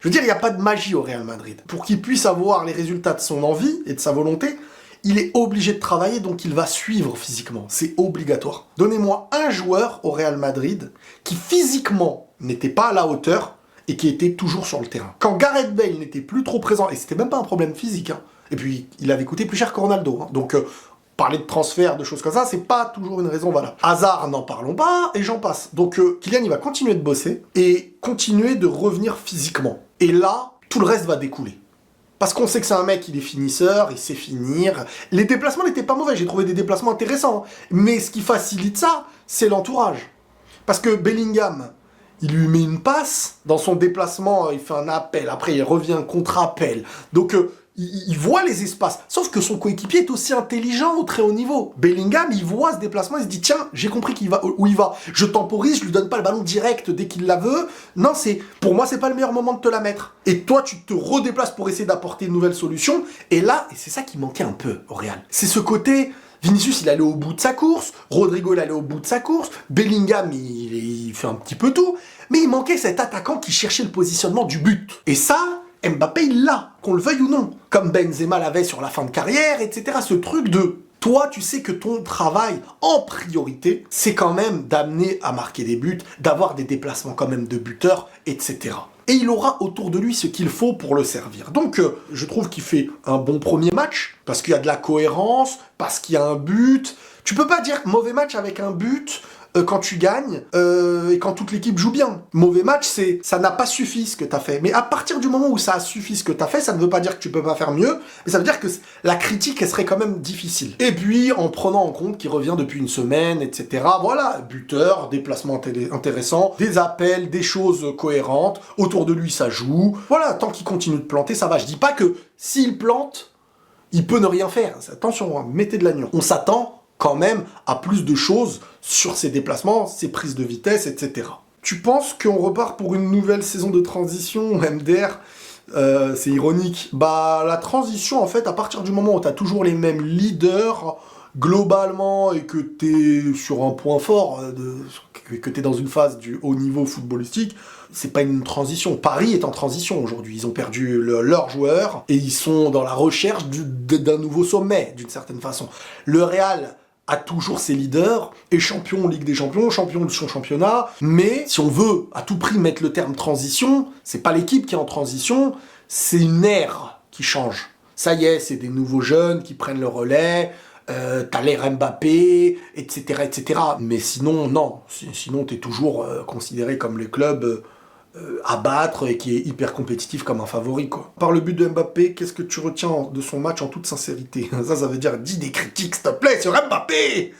Je veux dire, il n'y a pas de magie au Real Madrid. Pour qu'il puisse avoir les résultats de son envie et de sa volonté, il est obligé de travailler, donc il va suivre physiquement. C'est obligatoire. Donnez-moi un joueur au Real Madrid qui physiquement n'était pas à la hauteur et qui était toujours sur le terrain. Quand Gareth Bale n'était plus trop présent, et c'était même pas un problème physique, hein, et puis il avait coûté plus cher que Ronaldo, hein, donc parler de transfert, de choses comme ça, c'est pas toujours une raison valable. Hazard, n'en parlons pas, et j'en passe. Donc Kylian, il va continuer de bosser et continuer de revenir physiquement. Et là, tout le reste va découler. Parce qu'on sait que c'est un mec, il est finisseur, il sait finir. Les déplacements n'étaient pas mauvais, j'ai trouvé des déplacements intéressants. Mais ce qui facilite ça, c'est l'entourage. Parce que Bellingham, il lui met une passe, dans son déplacement, il fait un appel, après il revient contre-appel. Donc il voit les espaces. Sauf que son coéquipier est aussi intelligent au très haut niveau. Bellingham, il voit ce déplacement, il se dit, tiens, j'ai compris où il va. Je temporise, je lui donne pas le ballon direct dès qu'il la veut. Non, pour moi, c'est pas le meilleur moment de te la mettre. Et toi, tu te redéplaces pour essayer d'apporter une nouvelle solution. Et là, et c'est ça qui manquait un peu au Real. C'est ce côté... Vinicius, il allait au bout de sa course, Rodrigo, il allait au bout de sa course, Bellingham, il fait un petit peu tout, mais il manquait cet attaquant qui cherchait le positionnement du but. Et ça, Mbappé, il l'a, qu'on le veuille ou non. Comme Benzema l'avait sur la fin de carrière, etc. Ce truc de... Toi, tu sais que ton travail, en priorité, c'est quand même d'amener à marquer des buts, d'avoir des déplacements quand même de buteur, etc. Et il aura autour de lui ce qu'il faut pour le servir. Donc, je trouve qu'il fait un bon premier match, parce qu'il y a de la cohérence, parce qu'il y a un but. Tu peux pas dire mauvais match avec un but quand tu gagnes et quand toute l'équipe joue bien. Mauvais match, ça n'a pas suffi ce que tu as fait. Mais à partir du moment où ça a suffi ce que tu as fait, ça ne veut pas dire que tu peux pas faire mieux, mais ça veut dire que la critique, elle serait quand même difficile. Et puis, en prenant en compte qu'il revient depuis une semaine, etc. Voilà, buteur, déplacement intéressant, des appels, des choses cohérentes, autour de lui, ça joue. Voilà, tant qu'il continue de planter, ça va. Je dis pas que s'il plante, il peut ne rien faire. Attention, hein, mettez de l'agneau. On s'attend quand même à plus de choses sur ses déplacements, ses prises de vitesse, etc. Tu penses qu'on repart pour une nouvelle saison de transition, MDR? C'est ironique. Bah, la transition, en fait, à partir du moment où tu as toujours les mêmes leaders, globalement, et que tu es sur un point fort, que tu es dans une phase du haut niveau footballistique, c'est pas une transition. Paris est en transition aujourd'hui. Ils ont perdu leurs joueurs et ils sont dans la recherche d'un nouveau sommet, d'une certaine façon. Le Real a toujours ses leaders, est champion Ligue des Champions, champion de son championnat, mais si on veut à tout prix mettre le terme transition, c'est pas l'équipe qui est en transition, c'est une ère qui change. Ça y est, c'est des nouveaux jeunes qui prennent le relais, t'as l'ère Mbappé, etc., etc. Mais sinon, non. Sinon, t'es toujours considéré comme le club à battre et qui est hyper compétitif comme un favori, quoi. Par le but de Mbappé, qu'est-ce que tu retiens de son match en toute sincérité? Ça veut dire, dis des critiques, s'il te plaît, sur Mbappé!